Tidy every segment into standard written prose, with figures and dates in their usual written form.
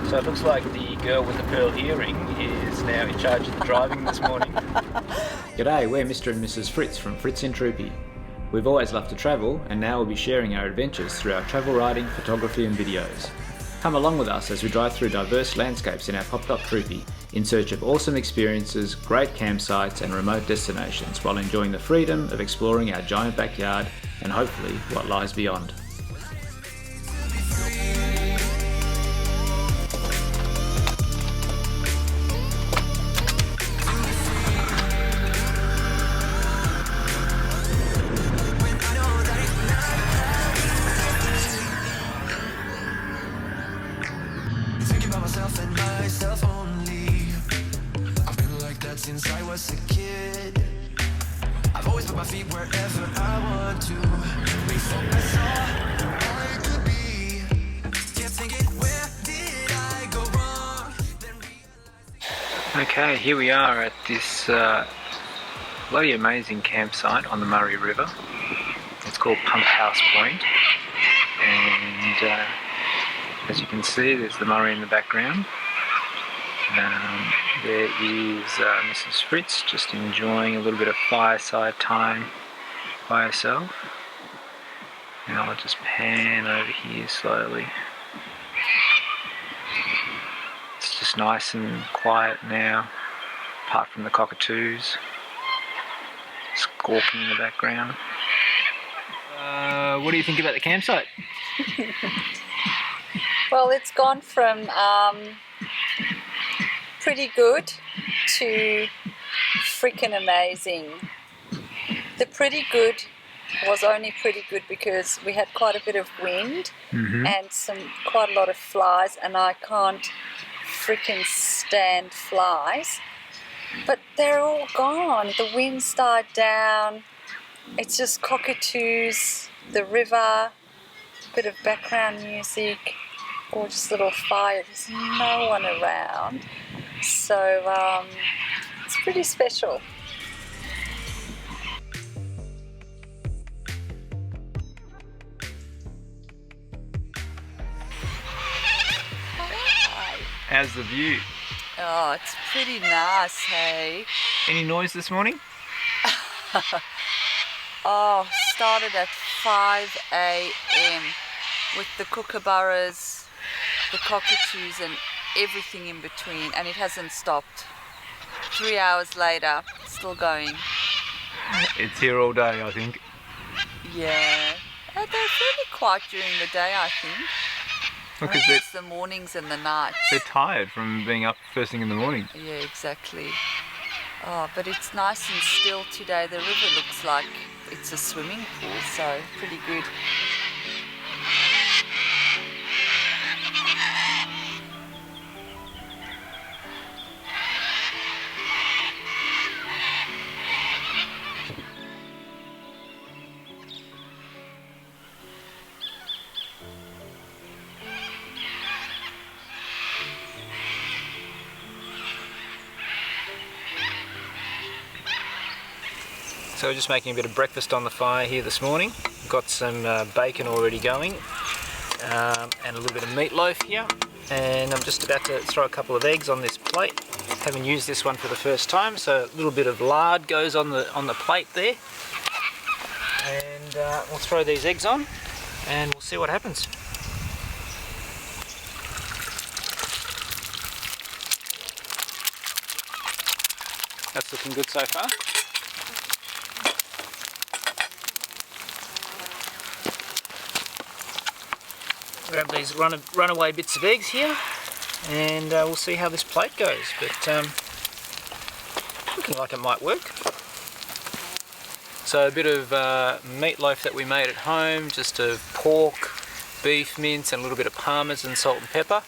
So it looks like the girl with the pearl earring is now in charge of the driving this morning. G'day, we're Mr and Mrs Fritz from Fritz and Troopy. We've always loved to travel, and now we'll be sharing our adventures through our travel writing, photography and videos. Come along with us as we drive through diverse landscapes in our popped-up Troopy in search of awesome experiences, great campsites and remote destinations while enjoying the freedom of exploring our giant backyard and hopefully what lies beyond. Since I was a kid, I've always put my feet wherever I want to. Before I saw I could be, kept thinking, where did I go wrong? Okay, here we are at this bloody amazing campsite on the Murray River. It's called Punkhouse Point, and as you can see, there's the Murray in the background. There is Mrs Fritz just enjoying a little bit of fireside time by herself. And I'll just pan over here slowly. It's just nice and quiet now, apart from the cockatoos squawking in the background. What do you think about the campsite? Well, it's gone from pretty good to freaking amazing. The pretty good was only pretty good because we had quite a bit of wind and quite a lot of flies, and I can't freaking stand flies. But they're all gone. The wind's died down. It's just cockatoos, the river, bit of background music, gorgeous little fire. There's no one around. So it's pretty special. How's the view? Oh, it's pretty nice, hey? Any noise this morning? Oh, started at 5 a.m. with the kookaburras, the cockatoos and everything in between, and it hasn't stopped. 3 hours later, still going. It's here all day, I think. Yeah. They're fairly quiet during the day, I think. Because it's the mornings and the nights. they're tired from being up first thing in the morning. Yeah, exactly. Oh, but it's nice and still today. The river looks like it's a swimming pool, so pretty good. So we're just making a bit of breakfast on the fire here this morning. Got some bacon already going, and a little bit of meatloaf here. And I'm just about to throw a couple of eggs on this plate. Haven't used this one for the first time, so a little bit of lard goes on the plate there. And we'll throw these eggs on, and we'll see what happens. That's looking good so far. Grab these runaway bits of eggs here, and we'll see how this plate goes. But looking like it might work. So a bit of meatloaf that we made at home, just of pork, beef mince, and a little bit of parmesan, salt and pepper.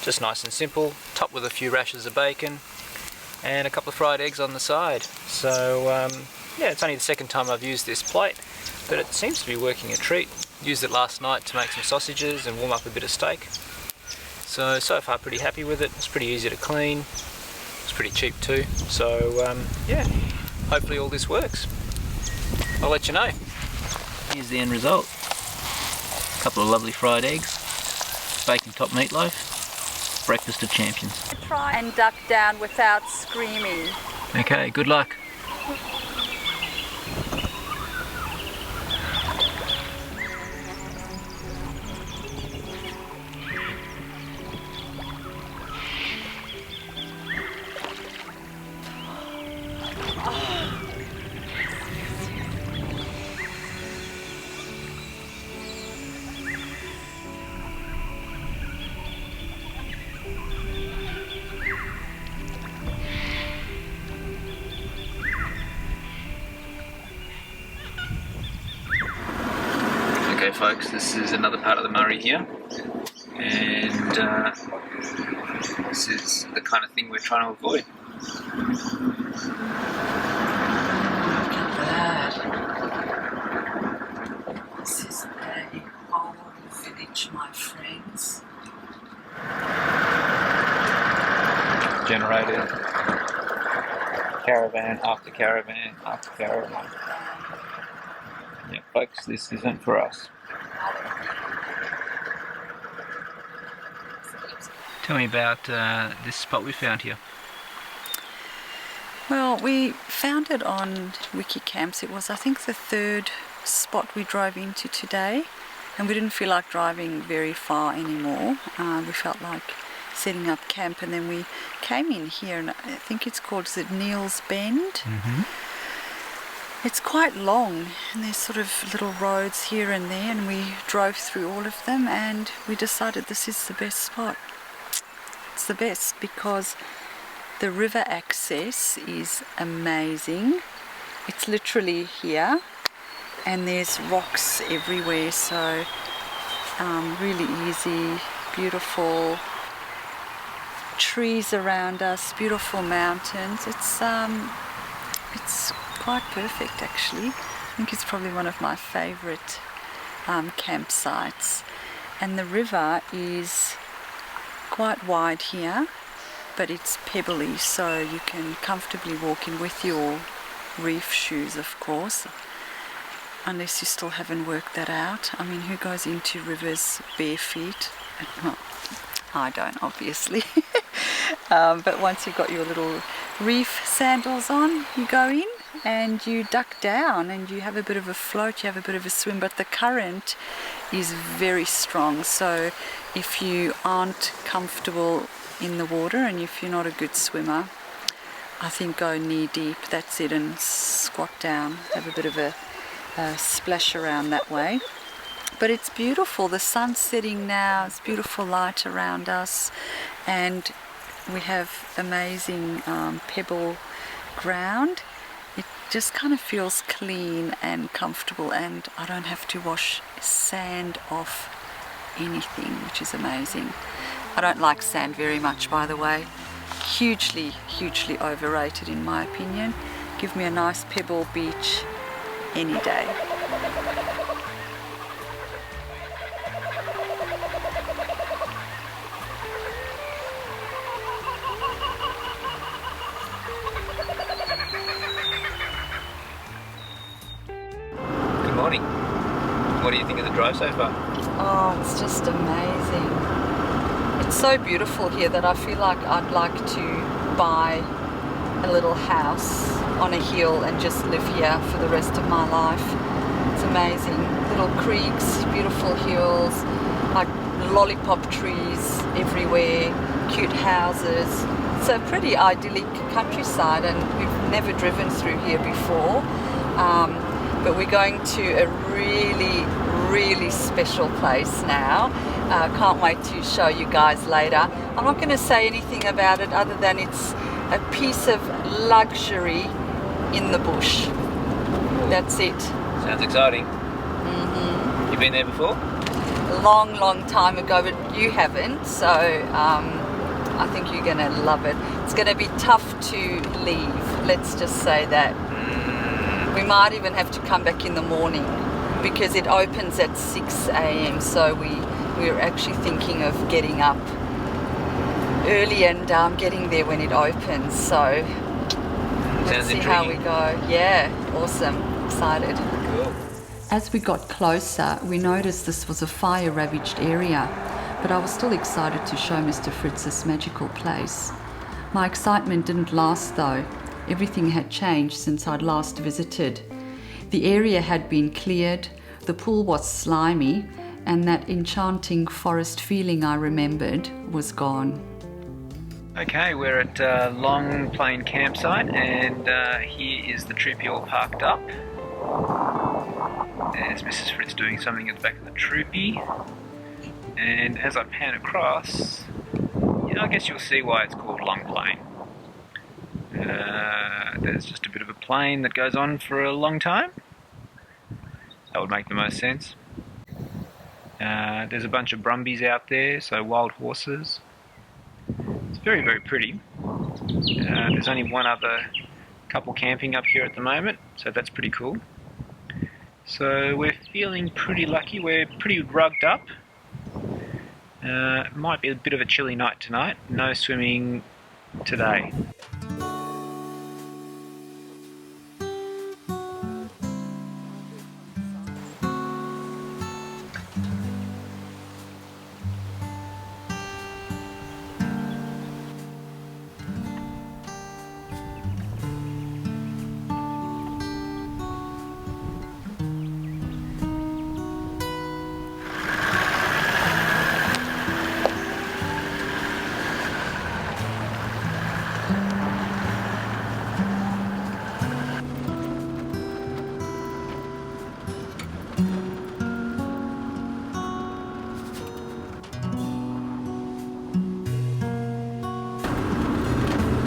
Just nice and simple. Topped with a few rashers of bacon, and a couple of fried eggs on the side. So yeah, it's only the second time I've used this plate, but it seems to be working a treat. Used it last night to make some sausages and warm up a bit of steak. So far pretty happy with it. It's pretty easy to clean. It's pretty cheap too. So yeah, hopefully all this works. I'll let you know. Here's the end result. A couple of lovely fried eggs, bacon top meatloaf, Breakfast of champions. Try and duck down without screaming. Okay, good luck. Okay folks, this is another part of the Murray here, and this is the kind of thing we're trying to avoid. Look at that. This is a old village, my friends. Generated caravan after caravan after caravan. Yeah folks, this isn't for us. Tell me about this spot we found here. Well, we found it on Wikicamps. It was, I think, the third spot we drove into today, and we didn't feel like driving very far anymore. We felt like setting up camp, and then we came in here, and I think it's called, is it Niels Bend? Mm-hmm. It's quite long, and there's sort of little roads here and there, and we drove through all of them, and we decided this is the best spot. It's the best because the river access is amazing. It's literally here, and there's rocks everywhere, so really easy, beautiful trees around us, beautiful mountains. It's quite perfect actually. I think it's probably one of my favorite campsites, and the river is quite wide here, but it's pebbly, so you can comfortably walk in with your reef shoes, of course, unless you still haven't worked that out. I mean, who goes into rivers bare feet? Well, I don't, obviously. But once you've got your little reef sandals on, you go in and you duck down and you have a bit of a float, you have a bit of a swim, but the current is very strong, so if you aren't comfortable in the water and if you're not a good swimmer, I think go knee deep, that's it, and squat down, have a bit of a splash around that way. But it's beautiful, the sun's setting now, it's beautiful light around us, and we have amazing pebble ground. It just kind of feels clean and comfortable, and I don't have to wash sand off anything, which is amazing. I don't like sand very much, by the way. Hugely overrated in my opinion. Give me a nice pebble beach any day. Good morning. What do you think of the drive so far? Oh, it's just amazing. It's so beautiful here that I feel like I'd like to buy a little house on a hill and just live here for the rest of my life. It's amazing. Little creeks, beautiful hills, like lollipop trees everywhere, cute houses. It's a pretty idyllic countryside, and we've never driven through here before. But we're going to a really special place now. Can't wait to show you guys later. I'm not going to say anything about it other than it's a piece of luxury in the bush. That's it. Sounds exciting. Mm-hmm. You been there before? A long time ago, but you haven't, so I think you're going to love it. It's going to be tough to leave, let's just say that. We might even have to come back in the morning because it opens at 6 a.m. so we're actually thinking of getting up early and getting there when it opens. So let's see how we go. Yeah, awesome, excited. Cool. As we got closer, we noticed this was a fire-ravaged area, but I was still excited to show Mr. Fritz this magical place. My excitement didn't last though. Everything had changed since I'd last visited. The area had been cleared, the pool was slimy, and that enchanting forest feeling I remembered was gone. Okay, we're at Long Plain Campsite, and here is the Troopy all parked up. There's Mrs Fritz doing something at the back of the Troopy, and as I pan across, I guess you'll see why it's called Long Plain. There's just a bit of a plain that goes on for a long time. That would make the most sense. There's a bunch of brumbies out there, so wild horses. It's very, very pretty. There's only one other couple camping up here at the moment, so that's pretty cool. So we're feeling pretty lucky. We're pretty rugged up. It might be a bit of a chilly night tonight. No swimming today.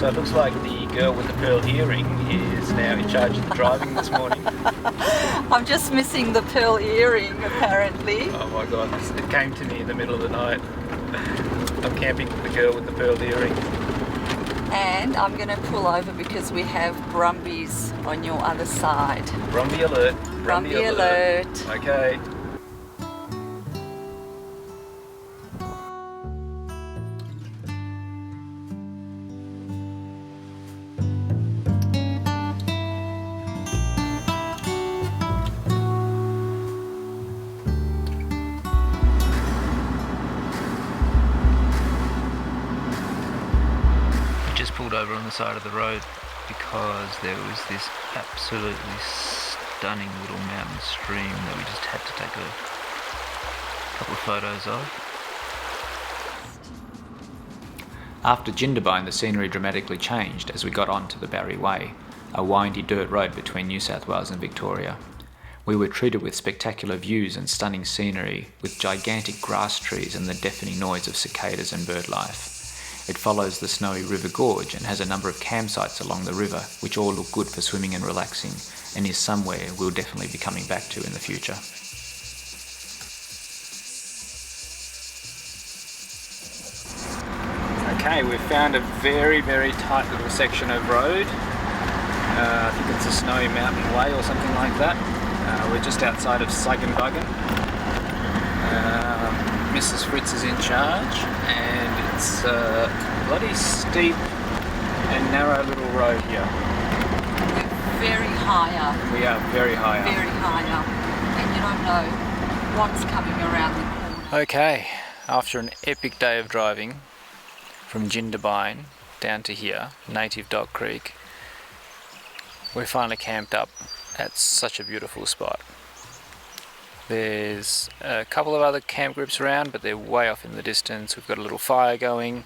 So it looks like the girl with the pearl earring is now in charge of the driving this morning. I'm just missing the pearl earring, apparently. Oh my god, it came to me in the middle of the night. I'm camping with the girl with the pearl earring. And I'm going to pull over because we have brumbies on your other side. Brumby alert. Brumby alert. Okay. Pulled over on the side of the road because there was this absolutely stunning little mountain stream that we just had to take a couple of photos of. After Jindabyne, the scenery dramatically changed as we got onto the Berri Way, a windy dirt road between New South Wales and Victoria. We were treated with spectacular views and stunning scenery, with gigantic grass trees and the deafening noise of cicadas and bird life. It follows the snowy river gorge and has a number of campsites along the river, which all look good for swimming and relaxing, and is somewhere we'll definitely be coming back to in the future. Okay, we've found a very, very tight little section of road. I think it's a Snowy Mountain Way or something like that. We're just outside of Suggenbuggen. Mrs Fritz is in charge, and it's a bloody steep and narrow little road here. We're very high up. We are very high up. Very high up. And you don't know what's coming around the corner. Okay, after an epic day of driving from Jindabyne down to here, Native Dog Creek, we finally camped up at such a beautiful spot. There's a couple of other camp groups around, but they're way off in the distance. We've got a little fire going.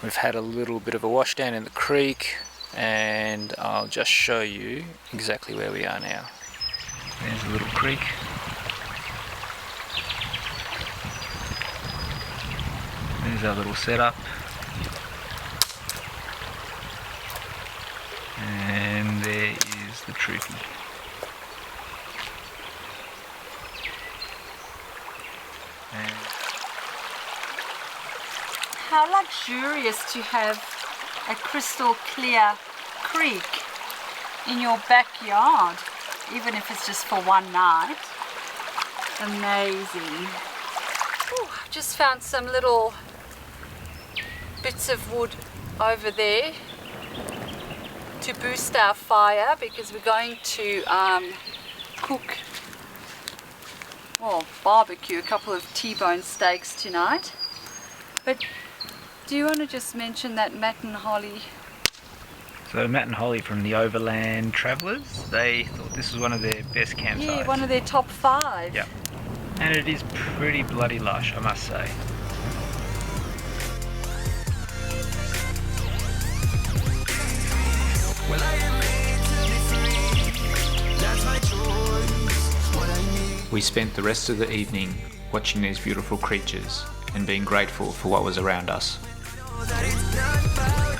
We've had a little bit of a washdown in the creek, and I'll just show you exactly where we are now. There's a little creek. There's our little setup. And there is the Troopy. How luxurious to have a crystal clear creek in your backyard, even if it's just for one night. Amazing. Ooh, I've just found some little bits of wood over there to boost our fire, because we're going to barbecue a couple of T-bone steaks tonight. But do you want to just mention that Matt and Holly? So Matt and Holly from the Overland Travellers, they thought this was one of their best campsites. Yeah, one of their top 5. Yep. And it is pretty bloody lush, I must say. Well, I am made to be free. That's my choice. What I need. We spent the rest of the evening watching these beautiful creatures and being grateful for what was around us. Know that it's not about